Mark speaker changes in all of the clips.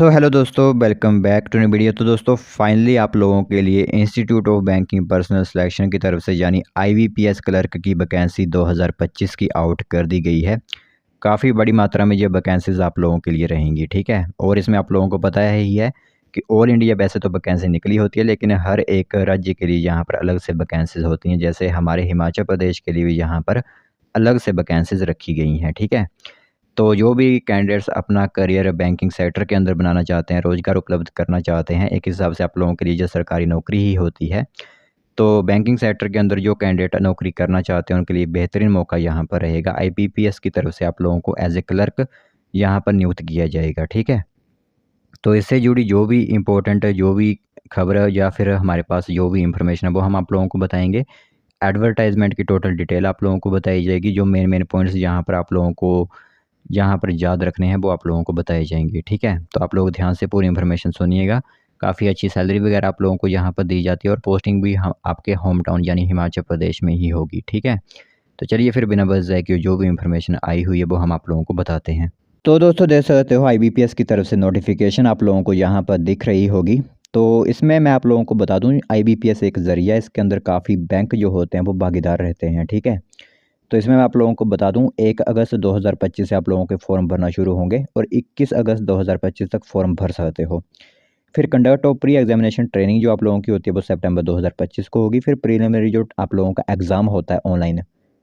Speaker 1: सो hello दोस्तों, welcome back to new video. तो दोस्तों फाइनली आप लोगों के लिए institute of banking personnel selection की तरफ से यानी आईबीपीएस क्लर्क की वैकेंसी 2025 की आउट कर दी गई है। काफ़ी बड़ी मात्रा में ये वैकेंसीज आप लोगों के लिए रहेंगी, ठीक है। और इसमें आप लोगों को पता है ही है कि ऑल इंडिया वैसे तो वैकेंसी निकली होती है, लेकिन हर एक राज्य के लिए यहाँ पर अलग से वैकेंसीज होती हैं। जैसे हमारे हिमाचल प्रदेश के लिए भी यहाँ पर अलग से वैकेंसीज रखी गई हैं, ठीक है। तो जो भी कैंडिडेट्स अपना करियर बैंकिंग सेक्टर के अंदर बनाना चाहते हैं, रोज़गार उपलब्ध करना चाहते हैं, एक हिसाब से आप लोगों के लिए जो सरकारी नौकरी ही होती है। तो बैंकिंग सेक्टर के अंदर जो कैंडिडेट नौकरी करना चाहते हैं उनके लिए बेहतरीन मौका यहाँ पर रहेगा। आईबीपीएस की तरफ से आप लोगों को एज ए क्लर्क यहाँ पर नियुक्त किया जाएगा, ठीक है। तो इससे जुड़ी जो भी इम्पोर्टेंट जो भी खबर है या फिर हमारे पास जो भी इंफॉर्मेशन है वो हम आप लोगों को बताएंगे। एडवर्टाइजमेंट की टोटल डिटेल आप लोगों को बताई जाएगी। जो मेन मेन पॉइंट्स यहाँ पर आप लोगों को यहाँ पर याद रखने हैं वो आप लोगों को बताए जाएंगे, ठीक है। तो आप लोग ध्यान से पूरी इन्फॉर्मेशन सुनिएगा। काफ़ी अच्छी सैलरी वगैरह आप लोगों को यहाँ पर दी जाती है और पोस्टिंग भी हम आपके होम टाउन यानी हिमाचल प्रदेश में ही होगी, ठीक है। तो चलिए फिर बिना बस जाए कि जो भी इन्फॉर्मेशन आई हुई है वो हम आप लोगों को बताते हैं। तो दोस्तों देख सकते हो आईबीपीएस की तरफ से नोटिफिकेशन आप लोगों को यहाँ पर दिख रही होगी। तो इसमें मैं आप लोगों को बता दूं आईबीपीएस एक ज़रिया है, इसके अंदर काफ़ी बैंक जो होते हैं वो भागीदार रहते हैं, ठीक है। तो इसमें मैं आप लोगों को बता दूं 1 अगस्त 2025 से आप लोगों के फॉर्म भरना शुरू होंगे और 21 अगस्त 2025 तक फॉर्म भर सकते हो। फिर conduct of pre examination training जो आप लोगों की होती है वो सितंबर 2025 को होगी। फिर प्रीलिमिनरी जो आप लोगों का एग्ज़ाम होता है ऑनलाइन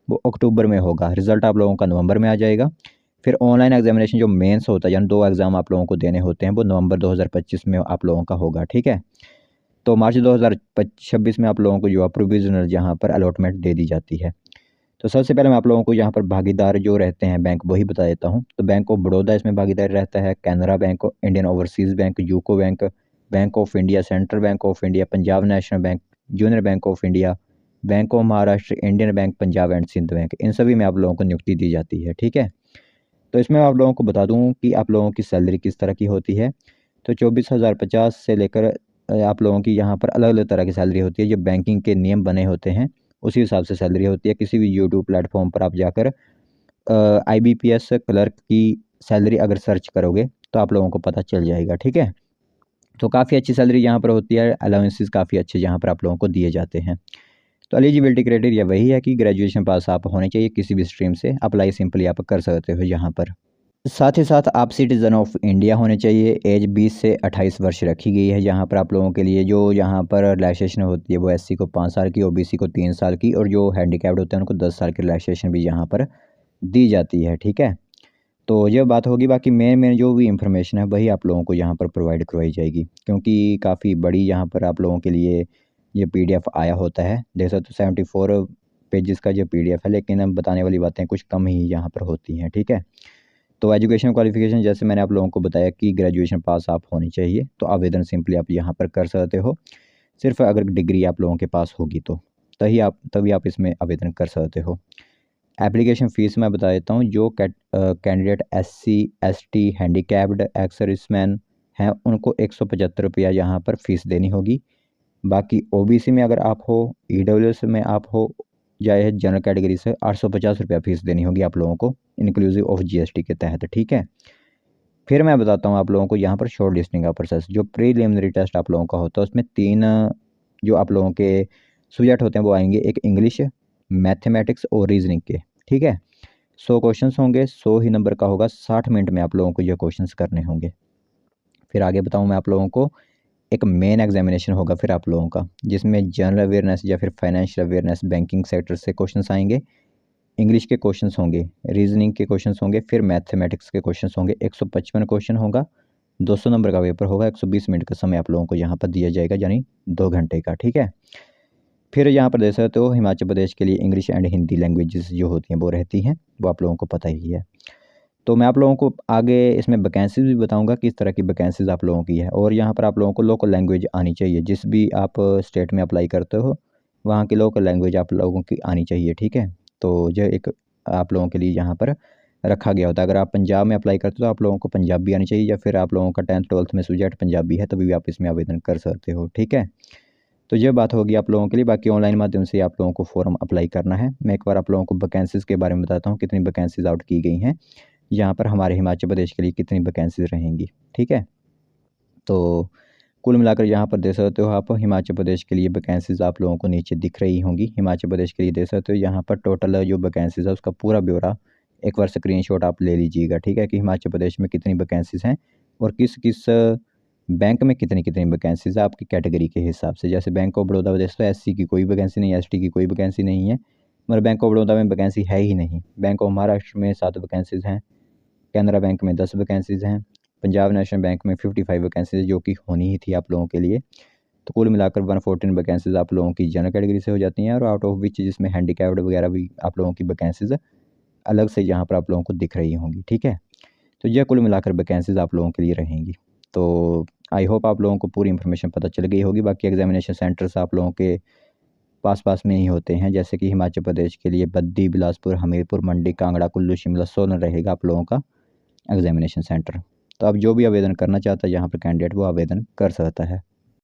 Speaker 1: वो अक्टूबर में होगा। रिजल्ट आप लोगों का नवंबर में आ जाएगा। फिर ऑनलाइन एग्जामिनेशन जो मेंस होता है यानी 2 एग्ज़ाम आप लोगों को देने होते हैं वो नवंबर 2025 में आप लोगों का होगा, ठीक है। तो मार्च 2026 में आप लोगों को जो है प्रोविजनल यहाँ पर अलॉटमेंट दे दी जाती है। तो सबसे पहले मैं आप लोगों को यहाँ पर भागीदार जो रहते हैं बैंक वही बता देता हूँ। तो बैंक ऑफ बड़ौदा इसमें भागीदार रहता है, Canara Bank, Indian Overseas Bank, UCO Bank, Bank of India, Central Bank of India, Punjab National Bank, Union Bank of India, Bank of Maharashtra, Indian Bank, Punjab and Sind Bank, इन सभी में आप लोगों को नियुक्ति दी जाती है, ठीक है। तो इसमें आप लोगों को बता दूँ कि आप लोगों की सैलरी किस तरह की होती है। तो 24,050 से लेकर आप लोगों की यहाँ पर अलग अलग तरह की सैलरी होती है। जो बैंकिंग के नियम बने होते हैं उसी हिसाब से सैलरी होती है। किसी भी यूट्यूब प्लेटफॉर्म पर आप जाकर आईबीपीएस क्लर्क की सैलरी अगर सर्च करोगे तो आप लोगों को पता चल जाएगा, ठीक है। तो काफ़ी अच्छी सैलरी यहाँ पर होती है, अलाउंसेस काफ़ी अच्छे यहाँ पर आप लोगों को दिए जाते हैं। तो एलिजिबिलिटी क्राइटेरिया वही है कि ग्रेजुएशन पास आप होने चाहिए किसी भी स्ट्रीम से। अप्लाई सिंपली आप कर सकते हो यहाँ पर। साथ ही साथ आप सिटीज़न ऑफ इंडिया होने चाहिए। एज 20 से 28 वर्ष रखी गई है यहाँ पर आप लोगों के लिए। जो यहाँ पर रिलैक्सेशन होती है वो एससी को 5 साल की, ओबीसी को 3 साल की और जो हैंडीकैप्ड होते हैं उनको 10 साल की रिलैक्सेशन भी यहाँ पर दी जाती है, ठीक है। तो ये बात होगी। बाकी मेन मेन जो भी इंफॉर्मेशन है वही आप लोगों को यहाँ पर प्रोवाइड करवाई जाएगी, क्योंकि काफ़ी बड़ी यहाँ पर आप लोगों के लिए ये पीडीएफ आया होता है। देख सकते हो 74 पेजेस का जो पीडीएफ है, लेकिन हम बताने वाली बातें कुछ कम ही यहाँ पर होती हैं, ठीक है। तो एजुकेशन क्वालिफिकेशन जैसे मैंने आप लोगों को बताया कि ग्रेजुएशन पास आप होनी चाहिए। तो आवेदन सिंपली आप यहाँ पर कर सकते हो। सिर्फ अगर डिग्री आप लोगों के पास होगी तो तभी आप इसमें आवेदन कर सकते हो। एप्लीकेशन फ़ीस मैं बता देता हूँ। जो candidate SC ST handicapped ex serviceman हैं उनको 175 रुपया यहाँ पर फ़ीस देनी होगी। बाकी ओबीसी में अगर आप हो, ईडब्ल्यूएस में आप हो या जनरल कैटेगरी से 850 रुपया फ़ीस देनी होगी आप लोगों को, इंक्लूसिव ऑफ जीएसटी के तहत, ठीक है। फिर मैं बताता हूँ आप लोगों को यहाँ पर शॉर्ट लिस्टिंग का प्रोसेस। जो प्रीलिमिनरी टेस्ट आप लोगों का होता है उसमें 3 जो आप लोगों के सब्जेक्ट होते हैं वो आएंगे। एक इंग्लिश, मैथमेटिक्स और रीजनिंग के, ठीक है। 100 क्वेश्चंस होंगे, 100 ही नंबर का होगा। 60 मिनट में आप लोगों को ये क्वेश्चंस करने होंगे। फिर आगे बताऊँ मैं आप लोगों को, एक मेन एग्जामिनेशन होगा फिर आप लोगों का, जिसमें जनरल अवेयरनेस या फिर फाइनेंशियल अवेयरनेस बैंकिंग सेक्टर से क्वेश्चंस आएंगे। इंग्लिश के क्वेश्चंस होंगे, रीजनिंग के क्वेश्चंस होंगे, फिर मैथमेटिक्स के क्वेश्चंस होंगे। 155 क्वेश्चन होगा, 200 नंबर का पेपर होगा। 120 मिनट का समय आप लोगों को यहाँ पर दिया जाएगा, यानी 2 घंटे का, ठीक है। फिर यहाँ पर देख सकते हो हिमाचल प्रदेश के लिए इंग्लिश एंड हिंदी लैंग्वेजेस जो होती हैं वो रहती हैं, वो आप लोगों को पता ही है। तो मैं आप लोगों को आगे इसमें वैकेंसीज भी बताऊंगा किस तरह की वैकेंसीज आप लोगों की है। और यहाँ पर आप लोगों को लोकल लैंग्वेज आनी चाहिए। जिस भी आप स्टेट में अप्लाई करते हो वहाँ की लोकल लैंग्वेज आप लोगों की आनी चाहिए, ठीक है। तो यह एक आप लोगों के लिए यहाँ पर रखा गया होता है। अगर आप पंजाब में अप्लाई करते हो तो आप लोगों को पंजाबी आनी चाहिए, या फिर आप लोगों का 10th 12th में सब्जेक्ट पंजाबी है तभी भी आप इसमें आवेदन कर सकते हो, ठीक है। तो ये बात होगी आप लोगों के लिए। बाकी ऑनलाइन माध्यम से आप लोगों को फॉर्म अप्लाई करना है। मैं एक बार आप लोगों को वैकेंसीज़ के बारे में बताता हूँ, कितनी वैकेंसीज़ आउट की गई हैं यहाँ पर हमारे हिमाचल प्रदेश के लिए, कितनी वैकेंसीज़ रहेंगी, ठीक है। तो कुल मिलाकर यहाँ पर देख सकते हो आप, हिमाचल प्रदेश के लिए वैकेंसीज़ आप लोगों को नीचे दिख रही होंगी। हिमाचल प्रदेश के लिए देख सकते हो यहाँ पर टोटल जो वैकेंसीज़ है उसका पूरा ब्यौरा एक बार स्क्रीनशॉट आप ले लीजिएगा, ठीक है, कि हिमाचल प्रदेश में कितनी वैकेंसीज़ हैं और किस किस बैंक में कितनी कितनी वैकेंसीज़ है आपकी कैटेगरी के हिसाब से। जैसे बैंक ऑफ बड़ौदा देख लो, एससी की कोई वैकेंसी नहीं, एसटी की कोई वैकेंसी नहीं है, मगर बैंक ऑफ बड़ौदा में वैकेंसी है ही नहीं। बैंक ऑफ महाराष्ट्र में 7 वैकेंसीज़ हैं, कैनरा बैंक में 10 वैकेंसीज़ हैं, पंजाब नेशनल बैंक में 55 वैकेंसीज़ जो कि होनी ही थी आप लोगों के लिए। तो कुल मिलाकर 114 वैकेंसीज़ आप लोगों की जनरल कैटेगरी से हो जाती हैं, और आउट ऑफ विच जिसमें हैंडीकैप्ड वगैरह भी आप लोगों की वैकेंसीज़ अलग से यहाँ पर आप लोगों को दिख रही होंगी, ठीक है। तो यह कुल मिलाकर वैकेंसीज़ आप लोगों के लिए रहेंगी। तो आई होप आप लोगों को पूरी इन्फॉर्मेशन पता चल गई होगी। बाकी एग्जामिनेशन सेंटर्स आप लोगों के पास पास में ही होते हैं, जैसे कि हिमाचल प्रदेश के लिए बद्दी, बिलासपुर, हमीरपुर, मंडी, कांगड़ा, कुल्लू, शिमला, सोलन रहेगा आप लोगों का एग्जामिनेशन सेंटर। तो अब जो भी आवेदन करना चाहता है यहाँ पर कैंडिडेट वो आवेदन कर सकता है।